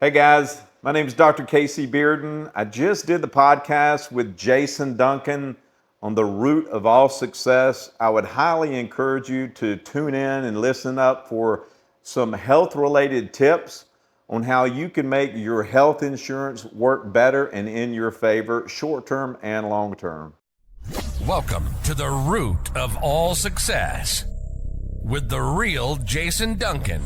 Hey guys, my name is Dr. Casey Bearden. I just did the podcast with Jason Duncan on the root of all success. I would highly encourage you to tune in and listen up for some health related tips on how you can make your health insurance work better and in your favor, short term and long term. Welcome to the root of all success with the Real Jason Duncan.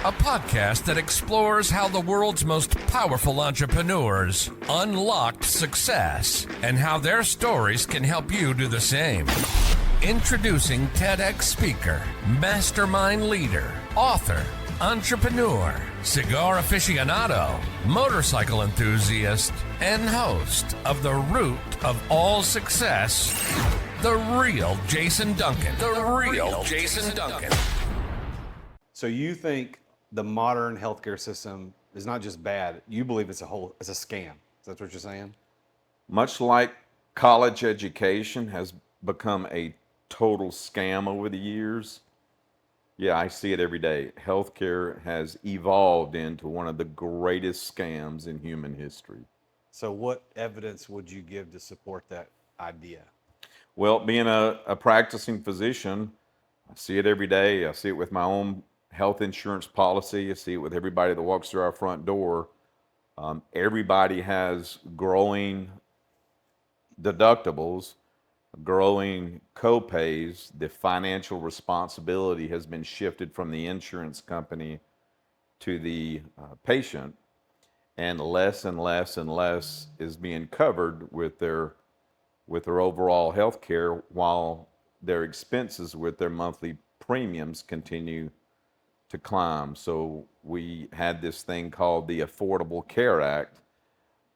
A podcast that explores how the world's most powerful entrepreneurs unlocked success and how their stories can help you do the same. Introducing TEDx speaker, mastermind leader, author, entrepreneur, cigar aficionado, motorcycle enthusiast, and host of The Root of All Success, the Real Jason Duncan. The Real Jason Duncan. So you think the modern healthcare system is not just bad, you believe it's a scam. Is that what you're saying? Much like college education has become a total scam over the years, yeah, I see it every day. Healthcare has evolved into one of the greatest scams in human history. So what evidence would you give to support that idea? Well, being a practicing physician, I see it every day. I see it with my own health insurance policy. I see it with everybody that walks through our front door. Everybody has growing deductibles, growing copays. The financial responsibility has been shifted from the insurance company to the patient, and less and less and less is being covered with their overall health care, while their expenses with their monthly premiums continue to climb. So we had this thing called the Affordable Care Act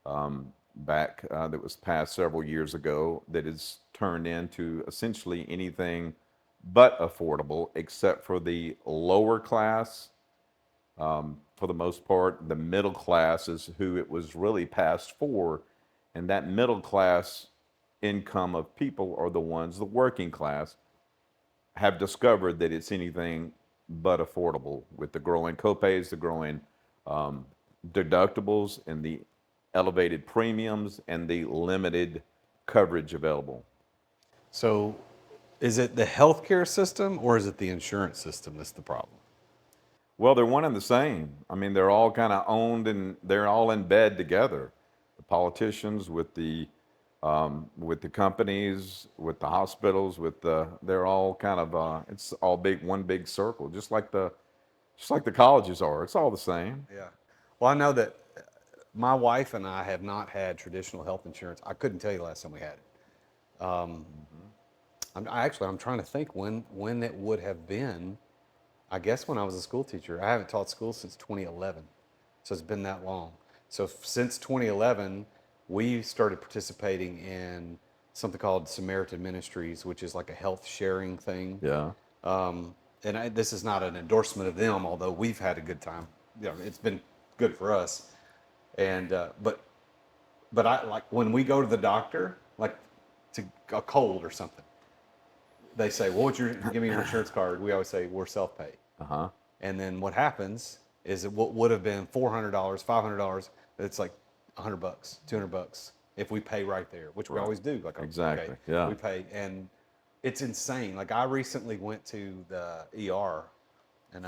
that was passed several years ago, that is turned into essentially anything but affordable, except for the lower class. For the most part, the middle class is who it was really passed for, and that middle class income of people are the ones, the working class, have discovered that it's anything but affordable, with the growing copays, the growing deductibles, and the elevated premiums, and the limited coverage available. So is it the healthcare system or is it the insurance system that's the problem? Well, they're one and the same. I mean, they're all kind of owned, and they're all in bed together. The politicians with the companies, with the hospitals, they're all kind of it's all one big circle, just like the colleges are. It's all the same. Yeah. Well, I know that my wife and I have not had traditional health insurance. I couldn't tell you the last time we had it. I'm trying to think when it would have been. I guess when I was a school teacher. I haven't taught school since 2011, so it's been that long. So since 2011, we started participating in something called Samaritan Ministries, which is like a health sharing thing. Yeah. This is not an endorsement of them, although we've had a good time. You know, it's been good for us. And but I, like, when we go to the doctor, like to a cold or something, they say, "Well, give me your insurance card." We always say we're self-pay. Uh-huh. And then what happens is that what would have been $400, $500, it's like $100, $200 if we pay right there, which we always do. Like, Exactly. okay, Yeah. we pay, and it's insane. Like, I recently went to the ER, and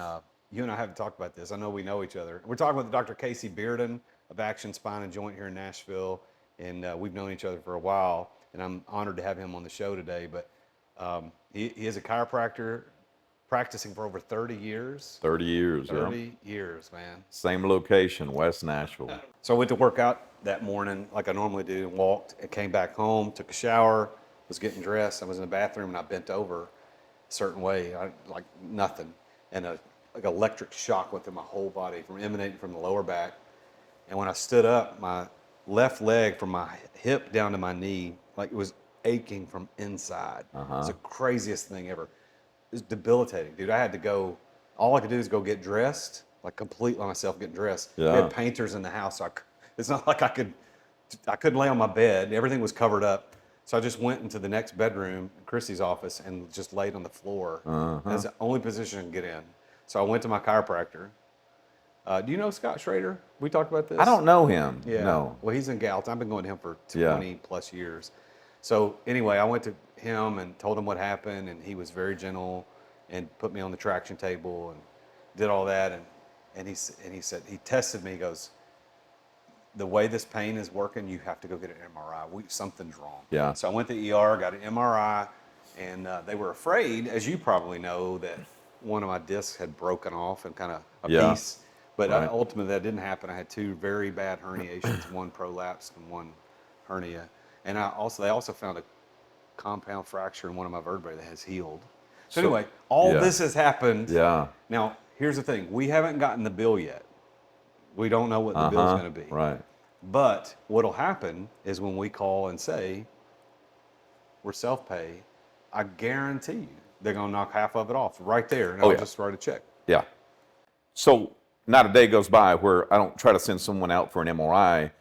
you and I haven't talked about this. I know we know each other. We're talking with Dr. Casey Bearden of Action Spine and Joint here in Nashville, and we've known each other for a while, and I'm honored to have him on the show today. But he is a chiropractor, practicing for over 30 years. 30 years. 30 years, man. Same location, West Nashville. So I went to work out that morning like I normally do, and walked and came back home, took a shower, was getting dressed. I was in the bathroom and I bent over a certain way, like nothing. And like electric shock went through my whole body, emanating from the lower back. And when I stood up, my left leg from my hip down to my knee, like it was aching from inside. Uh-huh. It's the craziest thing ever. It's debilitating, dude. I had to go, all I could do is go get dressed, like completely myself getting dressed. Yeah. We had painters in the house, so it's not like I couldn't lay on my bed. Everything was covered up. So I just went into the next bedroom, Chrissy's office, and just laid on the floor. Uh-huh. That's the only position I could get in. So I went to my chiropractor. Do you know Scott Schrader? We talked about this. I don't know him. Yeah. No. Well, he's in Gallatin. I've been going to him for Yeah. 20 plus years. So anyway, I went to him and told him what happened, and he was very gentle and put me on the traction table and did all that. And he said, he tested me. He goes, the way this pain is working, you have to go get an MRI. Something's wrong. Yeah. So I went to the ER, got an MRI, and they were afraid, as you probably know, that one of my discs had broken off and kind of a Yeah. piece. But Right. ultimately, that didn't happen. I had two very bad herniations, one prolapsed and one hernia. And they also found a compound fracture in one of my vertebrae that has healed. So anyway, all yeah. this has happened. Yeah. Now, here's the thing. We haven't gotten the bill yet. We don't know what the bill's going to be. Right. But what'll happen is when we call and say, we're self-pay, I guarantee you they're going to knock half of it off right there, and I'll yeah. just write a check. Yeah. So not a day goes by where I don't try to send someone out for an MRI,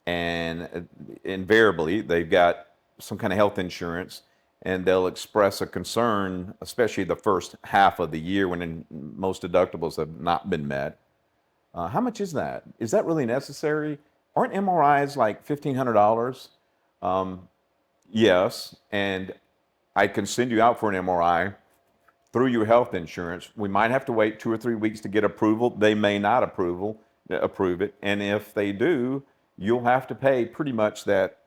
and invariably they've got some kind of health insurance, and they'll express a concern, especially the first half of the year when most deductibles have not been met. How much is that? Is that really necessary? Aren't MRIs like $1,500? Yes, and I can send you out for an MRI through your health insurance. We might have to wait 2 or 3 weeks to get approval. They may not approve it, and if they do, you'll have to pay pretty much that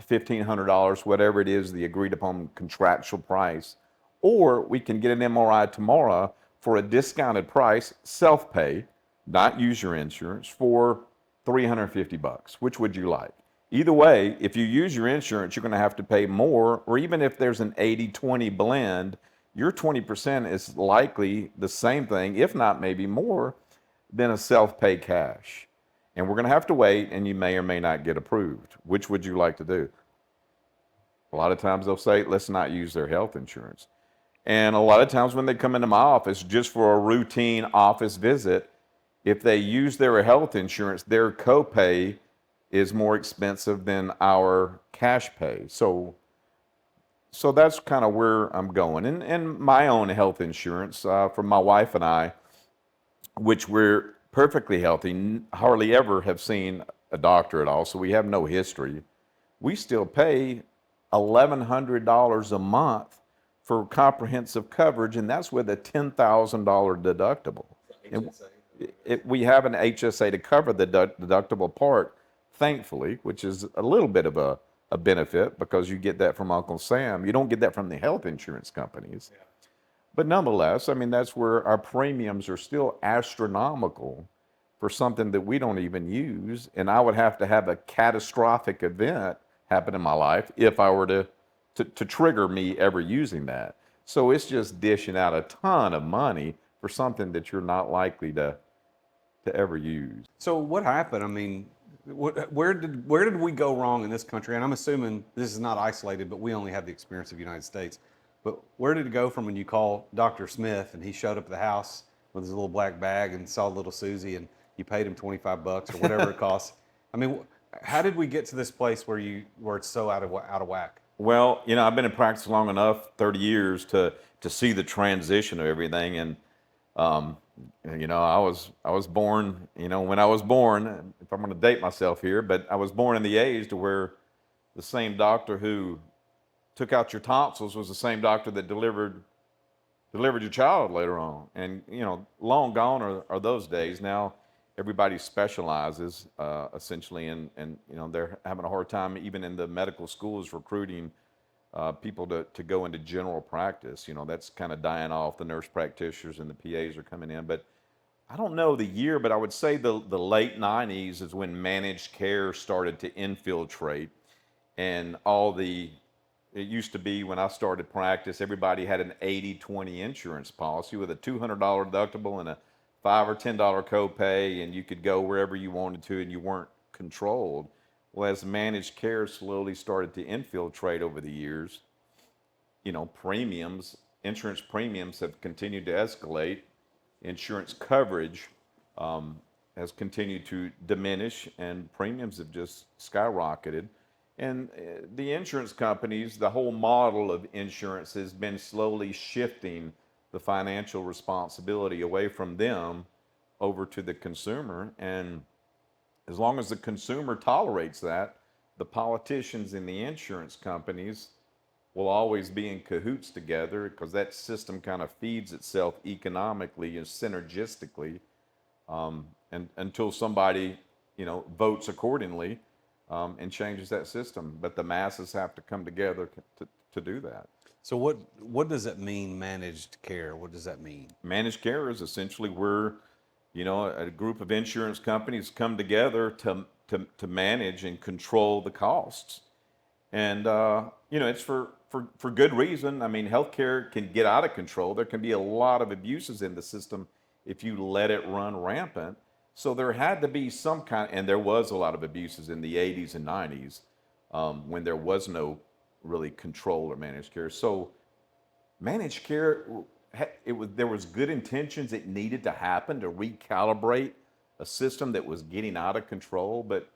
$1,500, whatever it is, the agreed upon contractual price. Or we can get an MRI tomorrow for a discounted price, self-pay, not use your insurance, for $350. Which would you like? Either way, if you use your insurance, you're going to have to pay more, or even if there's an 80-20 blend, your 20% is likely the same thing, if not maybe more, than a self-pay cash. And we're going to have to wait, and you may or may not get approved. Which would you like to do? A lot of times they'll say, let's not use their health insurance. And a lot of times when they come into my office just for a routine office visit, if they use their health insurance, their copay is more expensive than our cash pay. So that's kind of where I'm going. And my own health insurance for my wife and I, which we're perfectly healthy, hardly ever have seen a doctor at all, so we have no history. We still pay $1,100 a month for comprehensive coverage, and that's with a $10,000 deductible. And we have an HSA to cover the deductible part, thankfully, which is a little bit of a benefit because you get that from Uncle Sam. You don't get that from the health insurance companies. Yeah. But nonetheless, I mean, that's where our premiums are still astronomical for something that we don't even use. And I would have to have a catastrophic event happen in my life if I were to trigger me ever using that. So it's just dishing out a ton of money for something that you're not likely to ever use. So what happened? I mean, where did we go wrong in this country? And I'm assuming this is not isolated, but we only have the experience of the United States. But where did it go from when you call Dr. Smith and he showed up at the house with his little black bag and saw little Susie and you paid him $25 or whatever it costs? I mean, how did we get to this place where it's so out of whack? Well, you know, I've been in practice long enough, 30 years, to see the transition of everything. And you know, I was born, you know, when I was born, if I'm going to date myself here, but I was born in the age to where the same doctor who took out your tonsils was the same doctor that delivered your child later on. And, you know, long gone are those days. Now everybody specializes essentially, and you know, they're having a hard time even in the medical schools recruiting people to go into general practice. You know, that's kind of dying off. The nurse practitioners and the PAs are coming in. But I don't know the year, but I would say the late 90s is when managed care started to infiltrate. And it used to be when I started practice, everybody had an 80-20 insurance policy with a $200 deductible and a $5 or $10 copay, and you could go wherever you wanted to and you weren't controlled. Well, as managed care slowly started to infiltrate over the years, you know, insurance premiums have continued to escalate. Insurance coverage has continued to diminish, and premiums have just skyrocketed. And the insurance companies, the whole model of insurance has been slowly shifting the financial responsibility away from them over to the consumer. And as long as the consumer tolerates that, the politicians and the insurance companies will always be in cahoots together, because that system kind of feeds itself economically and synergistically, and until somebody, votes accordingly, and changes that system. But the masses have to come together to do that. So what does it mean, managed care? What does that mean? Managed care is essentially where, a group of insurance companies come together to manage and control the costs. And, it's for good reason. I mean, healthcare can get out of control. There can be a lot of abuses in the system if you let it run rampant. So there had to be some kind, and there was a lot of abuses in the 80s and 90s, when there was no really control or managed care. So managed care, there was good intentions. It needed to happen to recalibrate a system that was getting out of control, but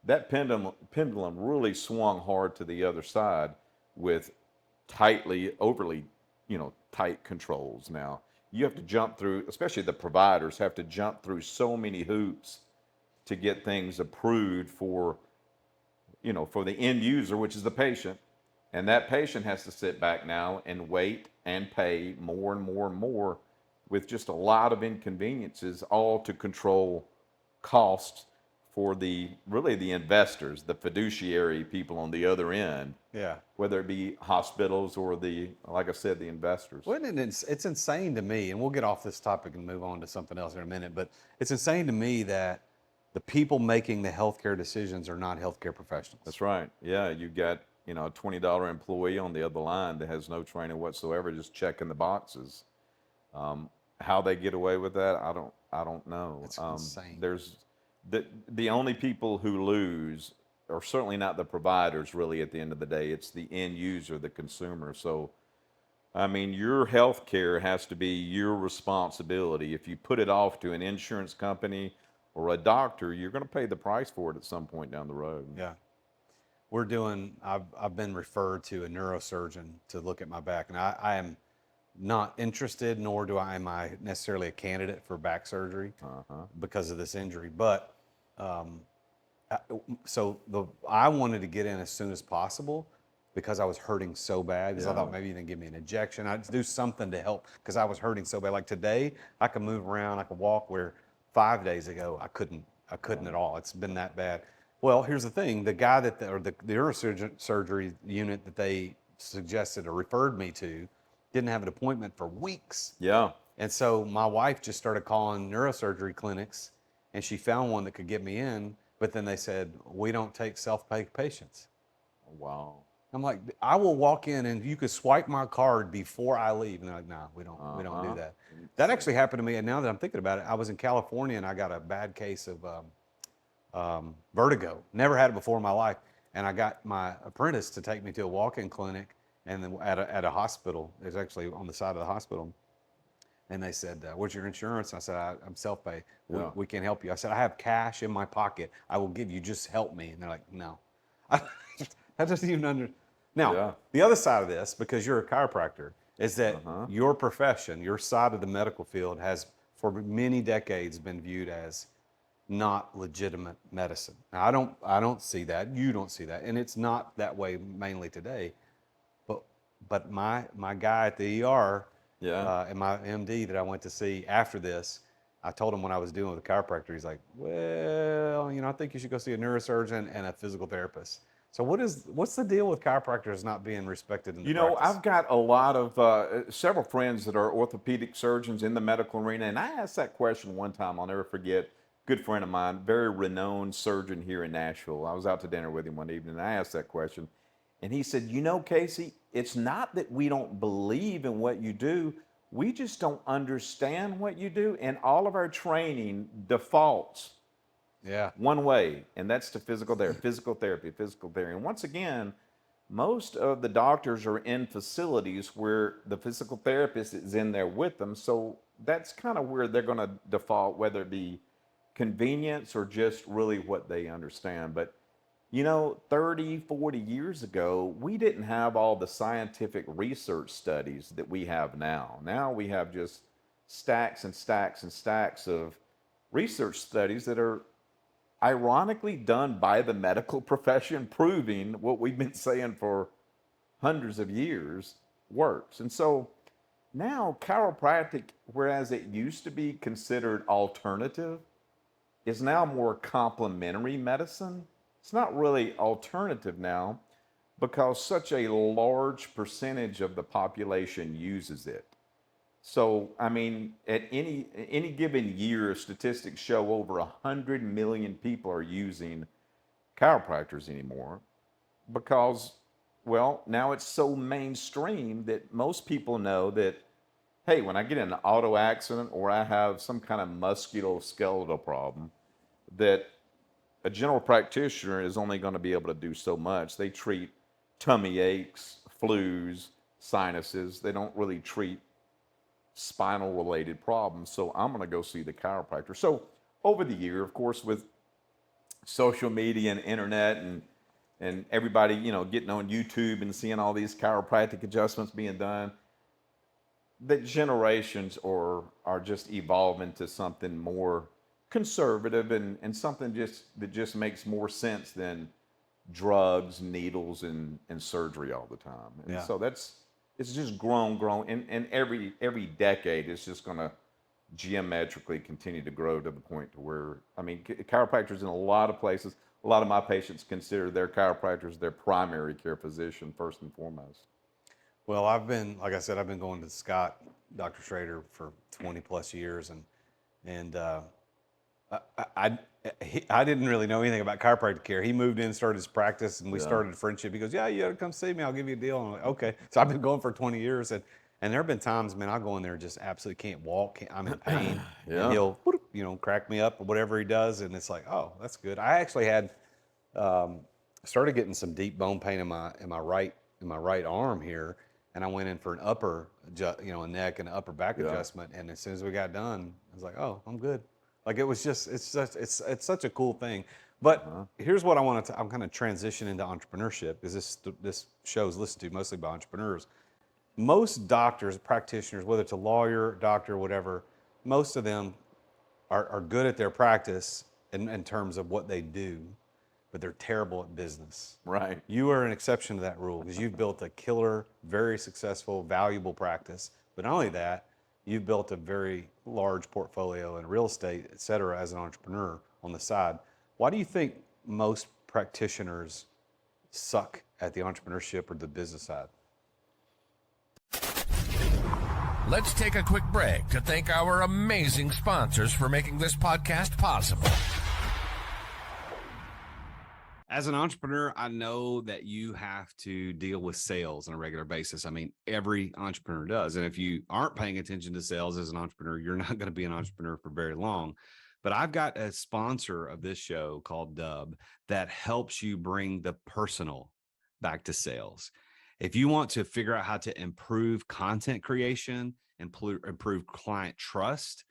that pendulum really swung hard to the other side with overly, tight controls. Now you have to jump through, especially the providers have to jump through so many hoops to get things approved for the end user, which is the patient. And that patient has to sit back now and wait and pay more and more and more, with just a lot of inconveniences, all to control costs for the investors, the fiduciary people on the other end. Yeah. Whether it be hospitals or like I said, the investors. Well, it's insane to me, and we'll get off this topic and move on to something else in a minute, but it's insane to me that the people making the healthcare decisions are not healthcare professionals. That's right. Yeah, you got a $20 employee on the other line that has no training whatsoever, just checking the boxes. How they get away with that, I don't know. It's insane. There's the only people who lose are certainly not the providers, really. At the end of the day, it's the end user, the consumer. So, I mean, your health care has to be your responsibility. If you put it off to an insurance company or a doctor, you're going to pay the price for it at some point down the road. Yeah. I've been referred to a neurosurgeon to look at my back, and I am not interested, nor am I necessarily a candidate for back surgery because of this injury. But I wanted to get in as soon as possible because I was hurting so bad. Because I thought maybe you can give me an injection. I'd do something to help because I was hurting so bad. Like today, I could move around, I could walk, where 5 days ago I couldn't at all. It's been that bad. Well, here's the thing: the guy the neurosurgery surgery unit that they suggested or referred me to didn't have an appointment for weeks. Yeah. And so my wife just started calling neurosurgery clinics, and she found one that could get me in. But then they said, we don't take self-pay patients. Wow. I'm like, I will walk in and you could swipe my card before I leave. And they're like, no, we don't do that. That actually happened to me. And now that I'm thinking about it, I was in California and I got a bad case of vertigo. Never had it before in my life. And I got my apprentice to take me to a walk-in clinic and then at a hospital. It was actually on the side of the hospital. And they said, what's your insurance? And I said, I'm self-pay. We can't help you. I said, I have cash in my pocket. I will give you, just help me. And they're like, no. That doesn't even under. Now, the other side of this, because you're a chiropractor, is that your profession, your side of the medical field has for many decades been viewed as not legitimate medicine. Now, I don't see that. You don't see that. And it's not that way mainly today. But my guy at the ER and my MD that I went to see after this, I told him when I was dealing with a chiropractor, he's like, well, I think you should go see a neurosurgeon and a physical therapist. So what's the deal with chiropractors not being respected in the practice? I've got a lot of several friends that are orthopedic surgeons in the medical arena, and I asked that question one time. I'll never forget. Good friend of mine, very renowned surgeon here in Nashville. I was out to dinner with him one evening, and I asked that question, and he said, Casey, it's not that we don't believe in what you do. We just don't understand what you do, and all of our training defaults one way, and that's to physical therapy. And once again, most of the doctors are in facilities where the physical therapist is in there with them, so that's kind of where they're going to default, whether it be convenience or just really what they understand. But 30, 40 years ago, we didn't have all the scientific research studies that we have now. Now we have just stacks and stacks and stacks of research studies that are ironically done by the medical profession proving what we've been saying for hundreds of years works. And so now chiropractic, whereas it used to be considered alternative, is now more complementary medicine. It's not really alternative now because such a large percentage of the population uses it. So, I mean, at any given year, statistics show over 100 million people are using chiropractors anymore because, well, now it's so mainstream that most people know that, hey, when I get in an auto accident or I have some kind of musculoskeletal problem, that a general practitioner is only going to be able to do so much. They treat tummy aches, flus, sinuses. They don't really treat spinal related problems. So I'm going to go see the chiropractor. So over the year, of course, with social media and internet and everybody, getting on YouTube and seeing all these chiropractic adjustments being done, the generations are just evolving to something more conservative and something that just makes more sense than drugs, needles, and surgery all the time. And Yeah. so it's just grown, and every decade it's just going to geometrically continue to grow to the point to where, I mean, chiropractors in a lot of places, a lot of my patients consider their chiropractors their primary care physician first and foremost. Well, like I said, I've been going to Scott, Dr. Schrader, for 20 plus years, and I didn't really know anything about chiropractic care. He moved in, started his practice, and we started a friendship. He goes, "Yeah, you ought to come see me. I'll give you a deal." I'm like, "Okay." So I've been going for 20 years, and there have been times, man, I'll go in there and just absolutely can't walk. I'm in pain, Yeah. and he'll, crack me up or whatever he does, and it's like, oh, that's good. I actually had started getting some deep bone pain in my right arm here, and I went in for an a neck and upper back adjustment, and as soon as we got done, I was like, oh, I'm good. Like it was just, it's such a cool thing. But here's what I'm kind of transitioning into entrepreneurship because this show is listened to mostly by entrepreneurs. Most doctors, practitioners, whether it's a lawyer, doctor, whatever, most of them are good at their practice in terms of what they do, but they're terrible at business. Right. You are an exception to that rule because you've built a killer, very successful, valuable practice. But not only that, you've built a very large portfolio in real estate, et cetera, as an entrepreneur on the side. Why do you think most practitioners suck at the entrepreneurship or the business side? Let's take a quick break to thank our amazing sponsors for making this podcast possible. As an entrepreneur, I know that you have to deal with sales on a regular basis. I mean, every entrepreneur does. And if you aren't paying attention to sales as an entrepreneur, you're not going to be an entrepreneur for very long. But I've got a sponsor of this show called Dub that helps you bring the personal back to sales. If you want to figure out how to improve content creation, improve client trust,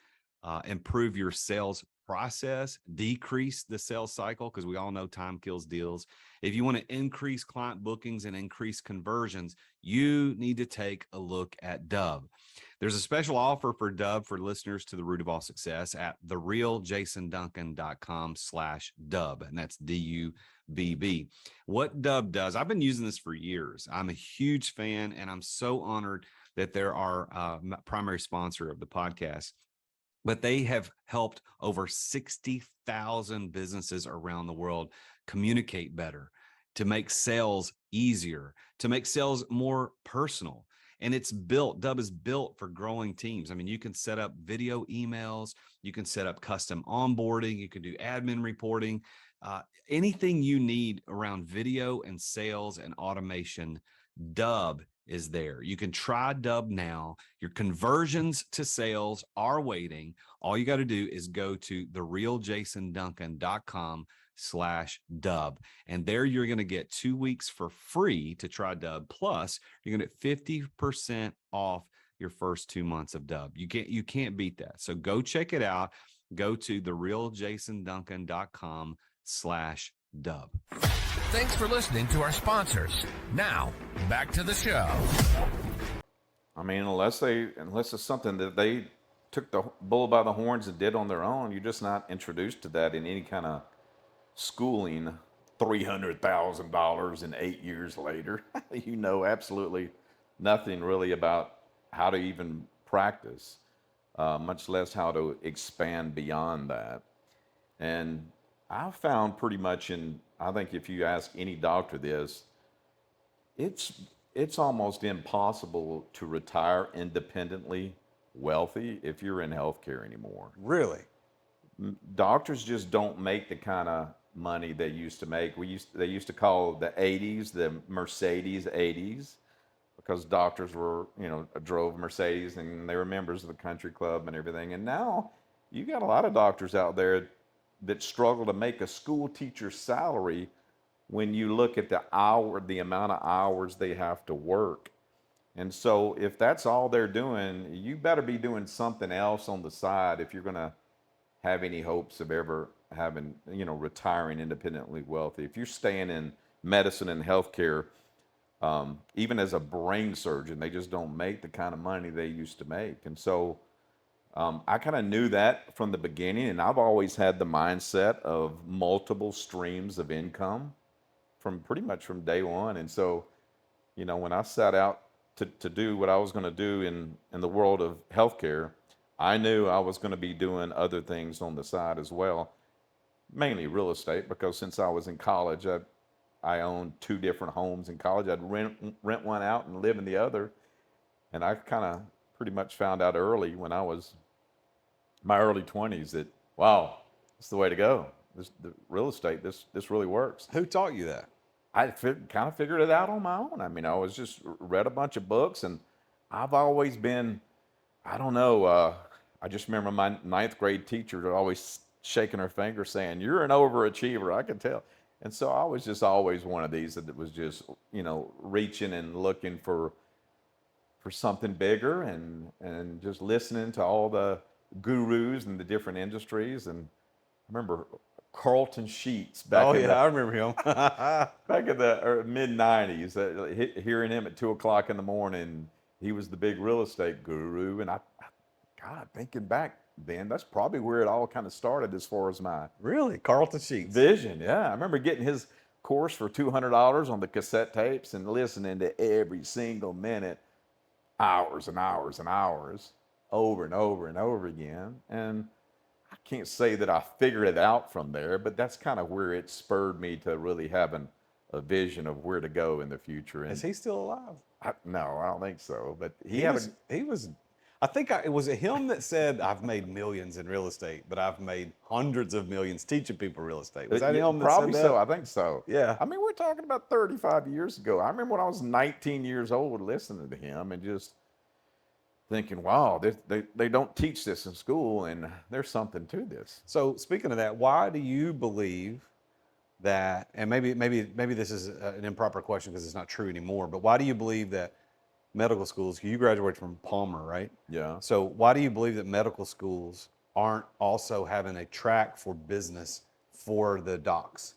improve your sales process, decrease the sales cycle, because we all know time kills deals. If you want to increase client bookings and increase conversions, you need to take a look at Dub. There's a special offer for Dub for listeners to The Root of All Success at therealjasonduncan.com/Dub, and that's DUBB. What Dub does, I've been using this for years. I'm a huge fan, and I'm so honored that they're our primary sponsor of the podcast. But they have helped over 60,000 businesses around the world communicate better, to make sales easier, to make sales more personal. And Dub is built for growing teams. I mean, you can set up video emails, you can set up custom onboarding, you can do admin reporting, anything you need around video and sales and automation. Dub is there. You can try Dub now. Your conversions to sales are waiting. All you got to do is go to therealjasonduncan.com/Dub. And there you're going to get 2 weeks for free to try Dub. Plus, you're going to get 50% off your first 2 months of Dub. You can't beat that. So go check it out. Go to therealjasonduncan.com/Dub. Thanks for listening to our sponsors. Now, back to the show. I mean, unless it's something that they took the bull by the horns and did on their own. You're just not introduced to that in any kind of schooling. $300,000 and 8 years later, you know absolutely nothing really about how to even practice, much less how to expand beyond that. And I found pretty much I think if you ask any doctor this, it's it's almost impossible to retire independently wealthy if you're in healthcare anymore. Really? Doctors just don't make the kind of money they used to make. They used to call the 80s the Mercedes 80s because doctors were, drove Mercedes and they were members of the country club and everything. And now you got a lot of doctors out there that struggle to make a school teacher's salary when you look at the amount of hours they have to work. And so if that's all they're doing, you better be doing something else on the side if you're going to have any hopes of ever having, retiring independently wealthy. If you're staying in medicine and healthcare, even as a brain surgeon, they just don't make the kind of money they used to make. And so I kind of knew that from the beginning, and I've always had the mindset of multiple streams of income from pretty much from day one. And so, when I set out to do what I was going to do in the world of healthcare, I knew I was going to be doing other things on the side as well, mainly real estate, because since I was in college, I owned 2 different homes in college. I'd rent one out and live in the other. And I kind of pretty much found out early when I was my early 20s that, wow, it's the way to go. The real estate, this really works. Who taught you that? I kind of figured it out on my own. I mean, I was just read a bunch of books, and I've always been, I don't know, I just remember my 9th grade teacher always shaking her finger saying, "You're an overachiever." I could tell. And so I was just always one of these that was just, reaching and looking for something bigger and just listening to all the gurus in the different industries. And I remember Carlton Sheets back I remember him. back in the mid 90s, hearing him at 2 o'clock in the morning. He was the big real estate guru. And God, thinking back then, that's probably where it all kind of started as far as my Really? Carlton Sheets. vision. Yeah. I remember getting his course for $200 on the cassette tapes and listening to every single minute, hours and hours and hours, over and over and over again. And I can't say that I figured it out from there, but that's kind of where it spurred me to really having a vision of where to go in the future. And Is he still alive? no, I don't think so. But He was. I think it was him that said, "I've made millions in real estate, but I've made hundreds of millions teaching people real estate." Was that him that probably said that? so. I think so. Yeah. I mean, we're talking about 35 years ago. I remember when I was 19 years old listening to him and just thinking, wow, they don't teach this in school, and there's something to this. So speaking of that, why do you believe that? And maybe this is an improper question because it's not true anymore. But why do you believe that medical schools? You graduated from Palmer, right? Yeah. So why do you believe that medical schools aren't also having a track for business for the docs?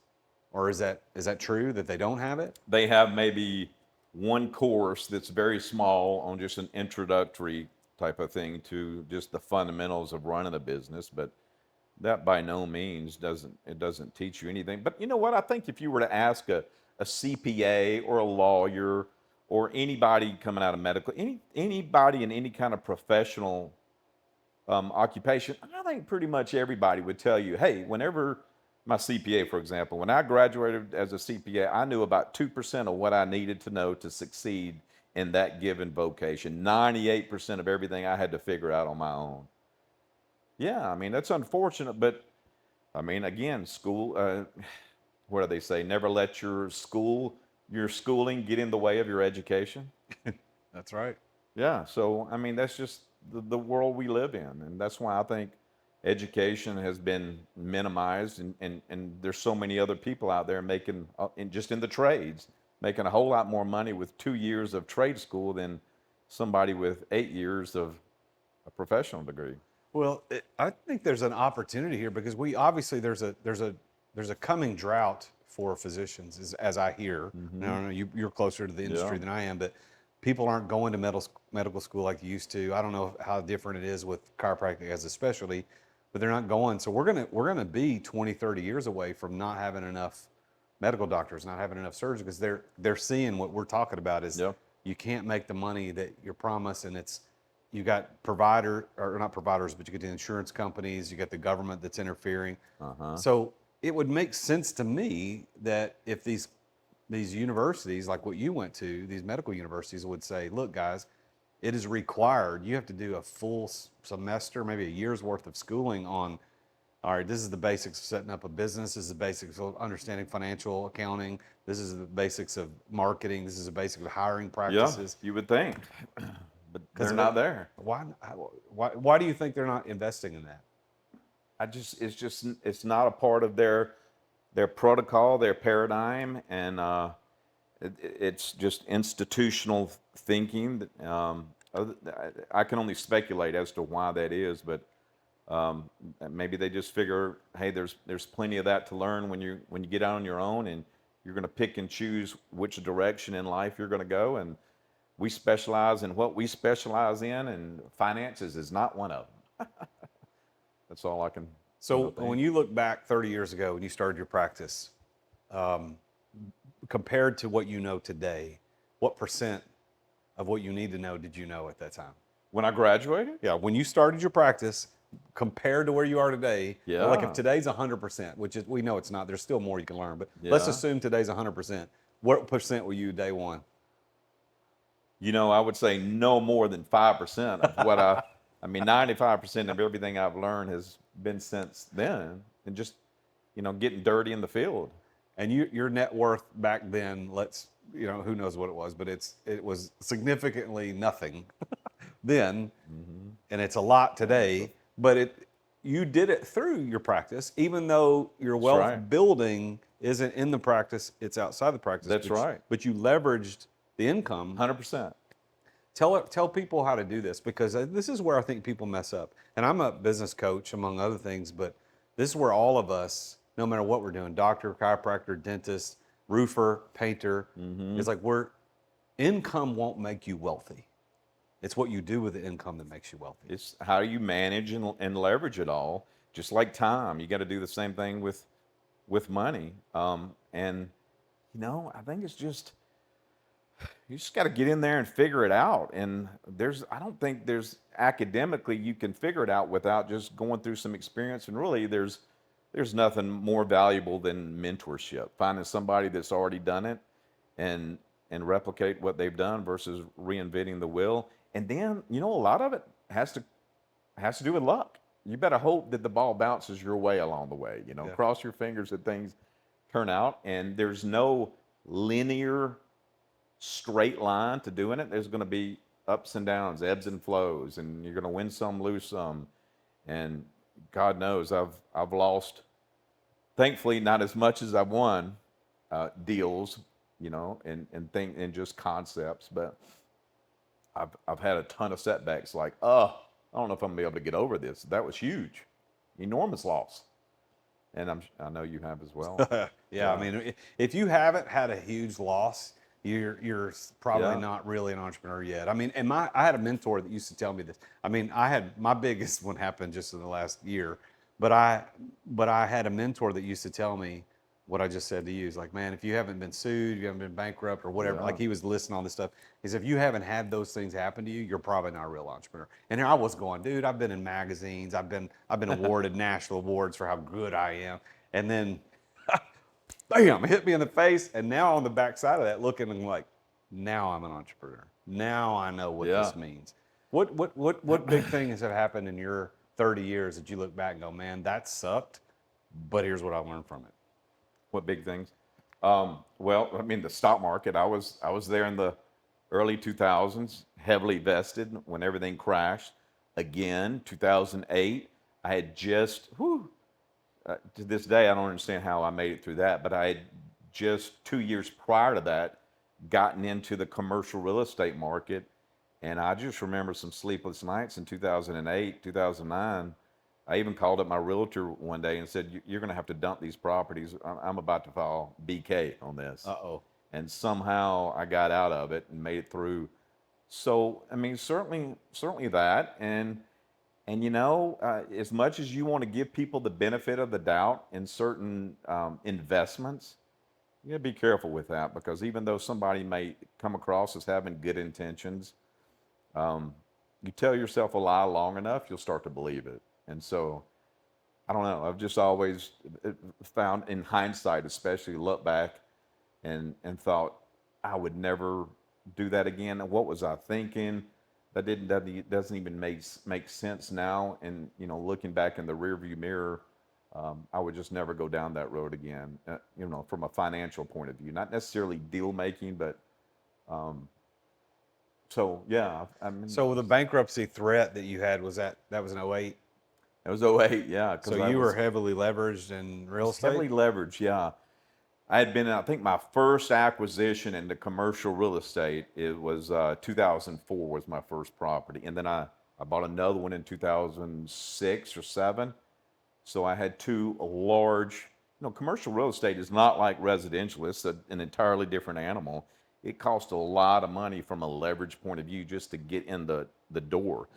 Or is that true that they don't have it? They have maybe one course that's very small on just an introductory type of thing to just the fundamentals of running a business, but that by no means doesn't teach you anything. But you know what? I think if you were to ask a CPA or a lawyer or anybody coming out of medical, anybody in any kind of professional occupation, I think pretty much everybody would tell you, hey, whenever my CPA, for example, when I graduated as a CPA, I knew about 2% of what I needed to know to succeed in that given vocation. 98% of everything I had to figure out on my own. Yeah, I mean, that's unfortunate, but I mean, again, school, what do they say? Never let your schooling get in the way of your education. That's right. Yeah, so I mean, that's just the world we live in, and that's why I think education has been minimized, and there's so many other people out there making, just in the trades, making a whole lot more money with 2 years of trade school than somebody with 8 years of a professional degree. Well, I think there's an opportunity here because we obviously there's a coming drought for physicians, as I hear. Now, I know you're closer to the industry Yeah. than I am, but people aren't going to medical school like they used to. I don't know how different it is with chiropractic as a specialty, but they're not going. So we're gonna be 20, 30 years away from not having enough medical doctors, not having enough surgeons, because they're seeing what we're talking about is Yep. you can't make the money that you're promised, and it's you got provider or not providers, but you get the insurance companies, you got the government that's interfering. So it would make sense to me that if these universities, like what you went to, these medical universities would say, look, guys, it is required. You have to do a full semester, maybe a year's worth of schooling on, all right, this is the basics of setting up a business. This is the basics of understanding financial accounting. This is the basics of marketing. This is the basics of hiring Yeah, practices. you would think, but they're not there. Why do you think they're not investing in that? It's not a part of their protocol, their paradigm, and it's just institutional thinking. I can only speculate as to why that is, but maybe they just figure, hey, there's plenty of that to learn when you get out on your own, and you're going to pick and choose which direction in life you're going to go. And we specialize in what we specialize in, and finances is not one of them. That's all I can. So when you look back 30 years ago when you started your practice, compared to what you know today, what percent of what you need to know did you know at that time? When I graduated, Yeah, when you started your practice, compared to where you are today, Yeah. like if today's 100%, which is, we know it's not, there's still more you can learn, but let's Yeah. assume today's 100%. What percent were you day one? I would say no more than 5% of what I mean, 95% of everything I've learned has been since then, and just, getting dirty in the field. And your net worth back then, who knows what it was, but it was significantly nothing then, and it's a lot today. But you did it through your practice, even though your wealth right. building isn't in the practice; it's outside the practice. That's right. But you leveraged the income. 100%. Tell people how to do this, because this is where I think people mess up. And I'm a business coach, among other things, but this is where all of us, no matter what we're doing, doctor, chiropractor, dentist, roofer, painter, it's like income won't make you wealthy. It's what you do with the income that makes you wealthy. It's how you manage and leverage it all. Just like time, you got to do the same thing with money. And I think it's just, you just got to get in there and figure it out. And I don't think there's academically you can figure it out without just going through some experience. And really, there's nothing more valuable than mentorship. Finding somebody that's already done it and replicate what they've done versus reinventing the wheel. And then, a lot of it has to do with luck. You better hope that the ball bounces your way along the way. Cross your fingers that things turn out. And there's no linear, straight line to doing it. There's going to be ups and downs, ebbs and flows, and you're going to win some, lose some. And God knows I've lost, thankfully, not as much as I've won deals, and just concepts, but I've had a ton of setbacks. Like, I don't know if I'm gonna be able to get over this. That was huge, enormous loss, and I know you have as well. Yeah, I mean, if you haven't had a huge loss, you're probably not really an entrepreneur yet. I mean, and I had a mentor that used to tell me this. I mean, I had my biggest one happened just in the last year, but I had a mentor that used to tell me what I just said to you. Is like, man, if you haven't been sued, you haven't been bankrupt or whatever, like he was listing all this stuff. He said, if you haven't had those things happen to you, you're probably not a real entrepreneur. And here I was going, dude, I've been in magazines, I've been awarded national awards for how good I am, and then bam, hit me in the face. And now on the backside of that, looking and like, now I'm an entrepreneur. Now I know what this means. What big things have happened in your 30 years that you look back and go, man, that sucked, but here's what I learned from it? What big things? Well, I mean, the stock market. I was there in the early 2000s, heavily vested when everything crashed. Again, 2008. I had just to this day, I don't understand how I made it through that, but I had just 2 years prior to that gotten into the commercial real estate market. And I just remember some sleepless nights in 2008, 2009. I even called up my realtor one day and said, you're going to have to dump these properties. I'm about to file BK on this. Uh-oh. And somehow I got out of it and made it through So I mean, certainly that, and as much as you want to give people the benefit of the doubt in certain investments, you gotta be careful with that because even though somebody may come across as having good intentions, um, you tell yourself a lie long enough, you'll start to believe it. And so I don't know. I've just always found, in hindsight, especially look back and thought I would never do that again. And what was I thinking? Doesn't even make sense now. And looking back in the rearview mirror, I would just never go down that road again. From a financial point of view, not necessarily deal making, but um, so yeah. I mean, So the bankruptcy threat that you had, that was in '08? it was '08, yeah, So because I you were was heavily leveraged in real estate? heavily leveraged, yeah. I had been, I think my first acquisition into commercial real estate, it was 2004 was my first property. And then I bought another one in 2006 or 7. So I had two large, commercial real estate is not like residential. It's an entirely different animal. It costs a lot of money from a leverage point of view just to get in the door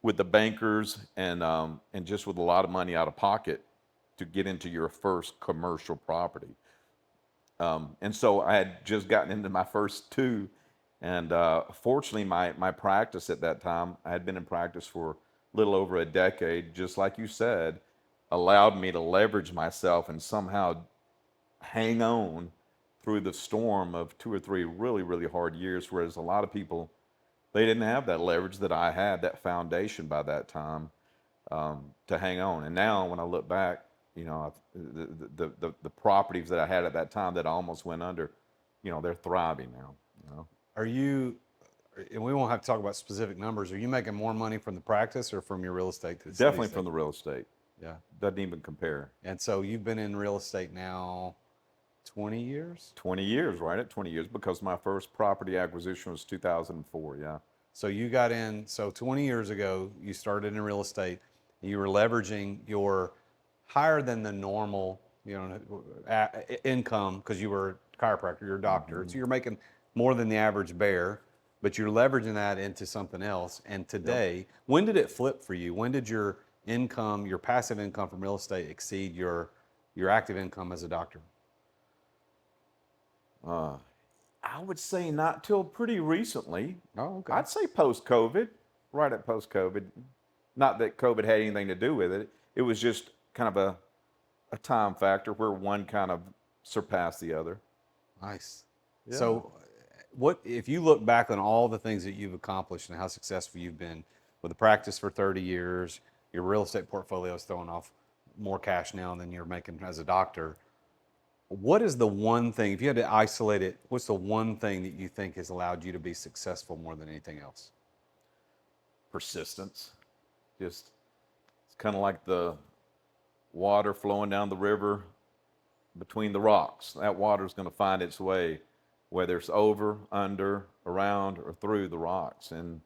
with the bankers and just with a lot of money out of pocket to get into your first commercial property. And so I had just gotten into my first two, and fortunately, my practice at that time, I had been in practice for a little over a decade, just like you said, allowed me to leverage myself and somehow hang on through the storm of 2 or 3 really, really hard years. Whereas a lot of people, they didn't have that leverage that I had, that foundation by that time to hang on. And now, when I look back, the properties that I had at that time that I almost went under, they're thriving now. Are you, and we won't have to talk about specific numbers, are you making more money from the practice or from your real estate? Definitely from the real estate. Yeah. Doesn't even compare. And so you've been in real estate now 20 years? 20 years, right at 20 years, because my first property acquisition was 2004. Yeah. So you got in, so 20 years ago, you started in real estate. You were leveraging your higher than the normal, income because you were a chiropractor, you're a doctor. So you're making more than the average bear, but you're leveraging that into something else. And today, when did it flip for you? When did your income, your passive income from real estate exceed your active income as a doctor? I would say not till pretty recently. Oh, okay. I'd say post-COVID, right at post-COVID. Not that COVID had anything to do with it. It was just kind of a time factor where one kind of surpassed the other. Nice. Yeah. So, what if you look back on all the things that you've accomplished and how successful you've been with a practice for 30 years, your real estate portfolio is throwing off more cash now than you're making as a doctor. What is the one thing, if you had to isolate it, what's the one thing that you think has allowed you to be successful more than anything else? Persistence. It's kind of like the water flowing down the river between the rocks. That water is going to find its way, whether it's over, under, around, or through the rocks. And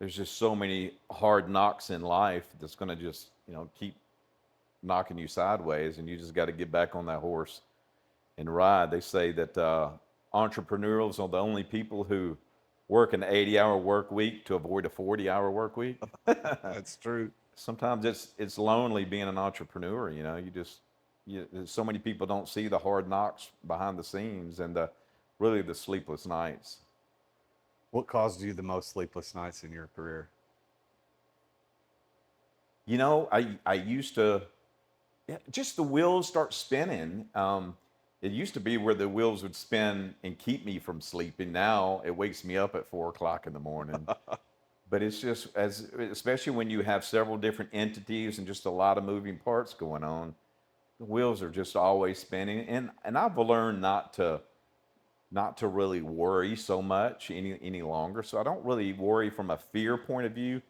there's just so many hard knocks in life that's going to just, keep knocking you sideways, and you just got to get back on that horse and ride. They say that entrepreneurs are the only people who work an 80-hour work week to avoid a 40-hour work week. That's true. Sometimes it's lonely being an entrepreneur. So many people don't see the hard knocks behind the scenes and really the sleepless nights. What caused you the most sleepless nights in your career? I used to, just the wheels start spinning. It used to be where the wheels would spin and keep me from sleeping. Now it wakes me up at 4 o'clock in the morning. But it's just, especially when you have several different entities and just a lot of moving parts going on, the wheels are just always spinning. And I've learned not to really worry so much any longer. So I don't really worry from a fear point of view.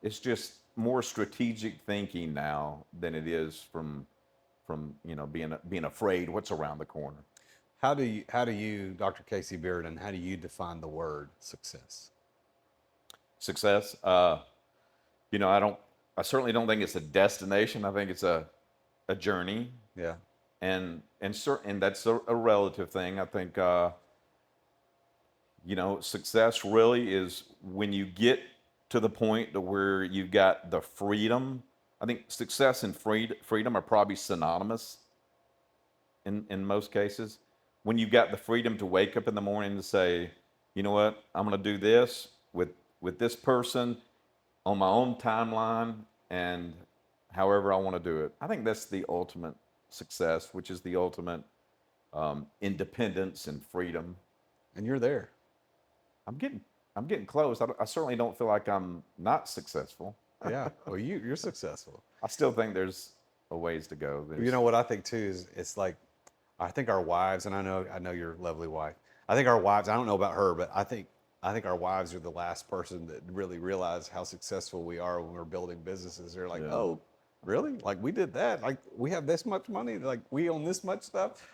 It's just more strategic thinking now than it is from being afraid what's around the corner. How do you, Dr. Casey Bearden, how do you define the word success? Success, I certainly don't think it's a destination. I think it's a journey. Yeah. And that's a relative thing. I think Success really is when you get to the point to where you've got the freedom. I think success and freedom are probably synonymous in most cases. When you've got the freedom to wake up in the morning and say, you know what, I'm going to do this with this person on my own timeline and however I want to do it. I think that's the ultimate success, which is the ultimate independence and freedom. And you're there. I'm getting I'm getting close. I certainly don't feel like I'm not successful. Yeah. Well, you're successful. I still think there's a ways to go. You know what I think too is it's like I think our wives, and I know your lovely wife. I think our wives. I don't know about her, but I think our wives are the last person that really realize how successful we are when we're building businesses. They're like, Yeah. oh, really? Like we did that? Like we have this much money? Like we own this much stuff?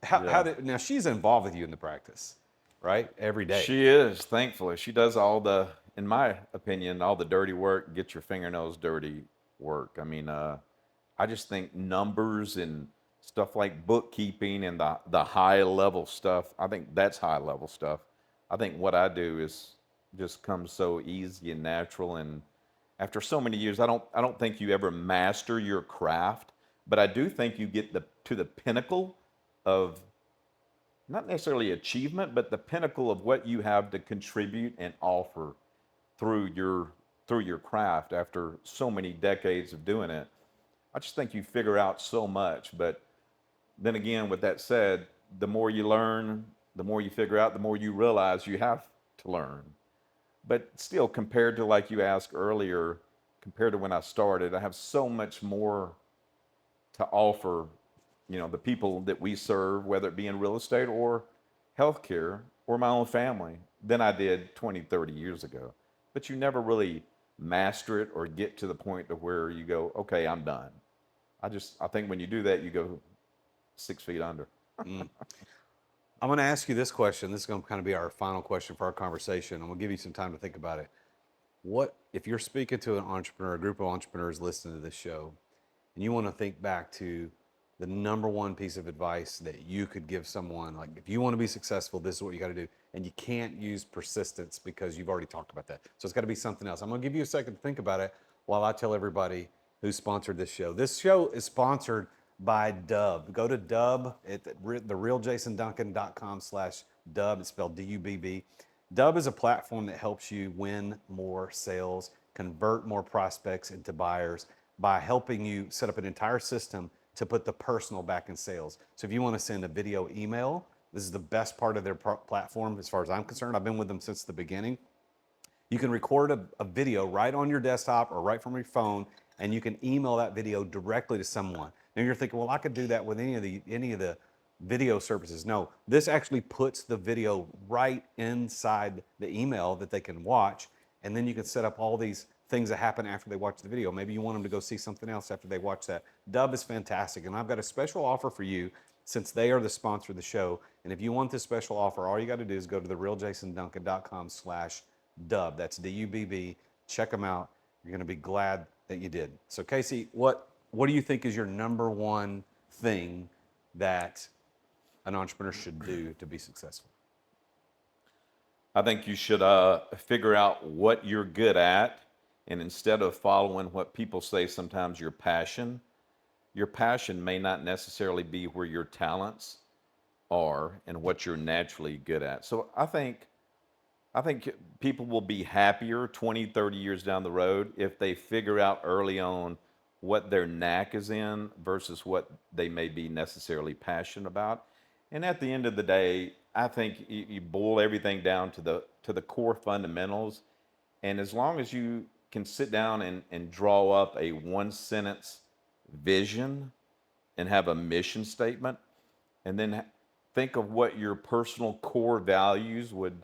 How did now? She's involved with you in the practice, right? Every day. She is, thankfully. She does all the, in my opinion, all the dirty work, get your fingernails dirty work. I mean, I just think numbers and stuff like bookkeeping and the high level stuff, I think that's high level stuff. I think what I do is just comes so easy and natural. And after so many years, I don't think you ever master your craft, but I do think you get to the pinnacle of not necessarily achievement, but the pinnacle of what you have to contribute and offer through your craft after so many decades of doing it. I just think you figure out so much. But then again, with that said, the more you learn, the more you figure out, the more you realize you have to learn. But still, compared to like you asked earlier, compared to when I started, I have so much more to offer, the people that we serve, whether it be in real estate or healthcare or my own family, than I did 20, 30 years ago. But you never really master it or get to the point to where you go, okay, I'm done. I think when you do that, you go 6 feet under. I'm going to ask you this question. This is going to kind of be our final question for our conversation. I'm going to give you some time to think about it. What if you're speaking to an entrepreneur, a group of entrepreneurs listening to this show, and you want to think back to the number one piece of advice that you could give someone, like if you want to be successful, this is what you got to do. And you can't use persistence because you've already talked about that. So it's got to be something else. I'm going to give you a second to think about it while I tell everybody who sponsored this show. This show is sponsored by Dubb. Go to Dubb at therealjasonduncan.com/Dubb. It's spelled D-U-B-B. Dubb is a platform that helps you win more sales, convert more prospects into buyers by helping you set up an entire system to put the personal back in sales. So if you want to send a video email, this is the best part of their platform as far as I'm concerned. I've been with them since the beginning. You can record a video right on your desktop or right from your phone, and you can email that video directly to someone. Now you're thinking, well, I could do that with any of the video services. No, this actually puts the video right inside the email that they can watch, and then you can set up all these things that happen after they watch the video. Maybe you want them to go see something else after they watch that. Dubb is fantastic, and I've got a special offer for you since they are the sponsor of the show. And if you want this special offer, all you got to do is go to therealjasonduncan.com/Dubb. That's D-U-B-B. Check them out. You're going to be glad that you did. So Casey, what do you think is your number one thing that an entrepreneur should do to be successful? I think you should figure out what you're good at. And instead of following what people say, sometimes your passion may not necessarily be where your talents are and what you're naturally good at. So I think people will be happier 20, 30 years down the road if they figure out early on what their knack is in versus what they may be necessarily passionate about. And at the end of the day, I think you boil everything down to the core fundamentals. And as long as you can sit down and draw up a one sentence vision and have a mission statement, and then think of what your personal core values would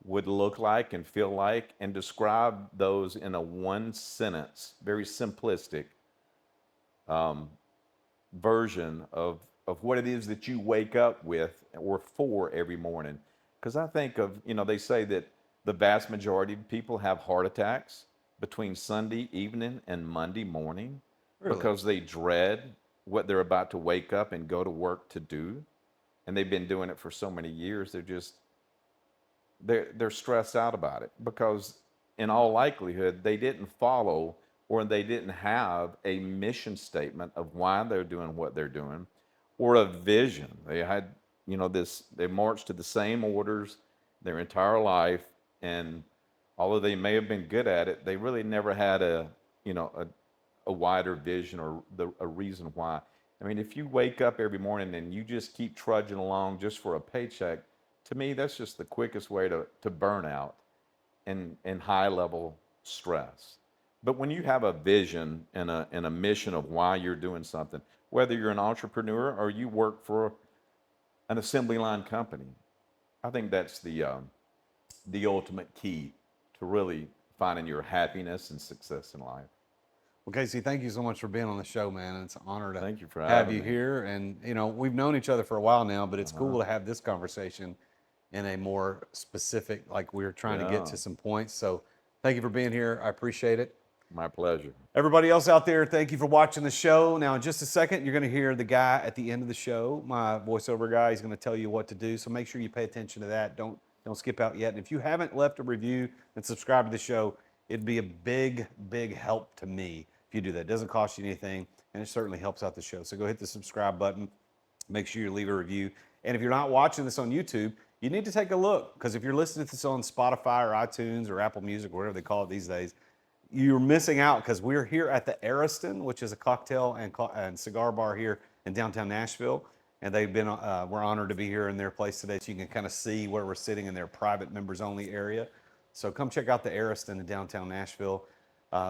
look like and feel like, and describe those in a one sentence, very simplistic version of what it is that you wake up with or for every morning. Because I think they say that the vast majority of people have heart attacks between Sunday evening and Monday morning. Really? Because they dread what they're about to wake up and go to work to do. And they've been doing it for so many years. they're stressed out about it because in all likelihood they didn't follow or they didn't have a mission statement of why they're doing what they're doing or a vision. They had, they marched to the same orders their entire life, and although they may have been good at it, they really never had a wider vision or a reason why. I mean, if you wake up every morning and you just keep trudging along just for a paycheck, to me, that's just the quickest way to burn out and high level stress. But when you have a vision and a mission of why you're doing something, whether you're an entrepreneur or you work for an assembly line company, I think that's the ultimate key to really finding your happiness and success in life. Well, Casey, thank you so much for being on the show, man. It's an honor to Thank you for have having you me. here. And, we've known each other for a while now, but it's cool to have this conversation in a more specific, like we're trying to get to some points. So thank you for being here. I appreciate it. My pleasure. Everybody else out there, thank you for watching the show. Now, in just a second, you're going to hear the guy at the end of the show, my voiceover guy. He's going to tell you what to do. So make sure you pay attention to that. Don't skip out yet. And if you haven't left a review and subscribed to the show, it'd be a big, big help to me if you do that. It doesn't cost you anything, and it certainly helps out the show. So go hit the subscribe button. Make sure you leave a review. And if you're not watching this on YouTube, you need to take a look, because if you're listening to this on Spotify or iTunes or Apple Music, or whatever they call it these days, you're missing out, because we're here at the Ariston, which is a cocktail and cigar bar here in downtown Nashville. And they've been, we're honored to be here in their place today, so you can kind of see where we're sitting in their private members only area. So come check out the Ariston in downtown Nashville.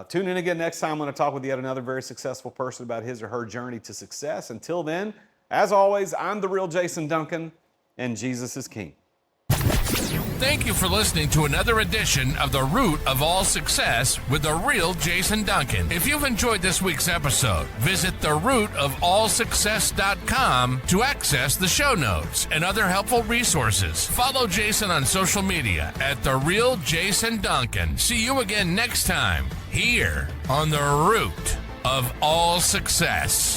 Tune in again next time. I'm going to talk with yet another very successful person about his or her journey to success. Until then, as always, I'm the real Jason Duncan, and Jesus is King. Thank you for listening to another edition of The Root of All Success with the real Jason Duncan. If you've enjoyed this week's episode, visit therootofallsuccess.com to access the show notes and other helpful resources. Follow Jason on social media at The Real Jason Duncan. See you again next time here on The Root of All Success.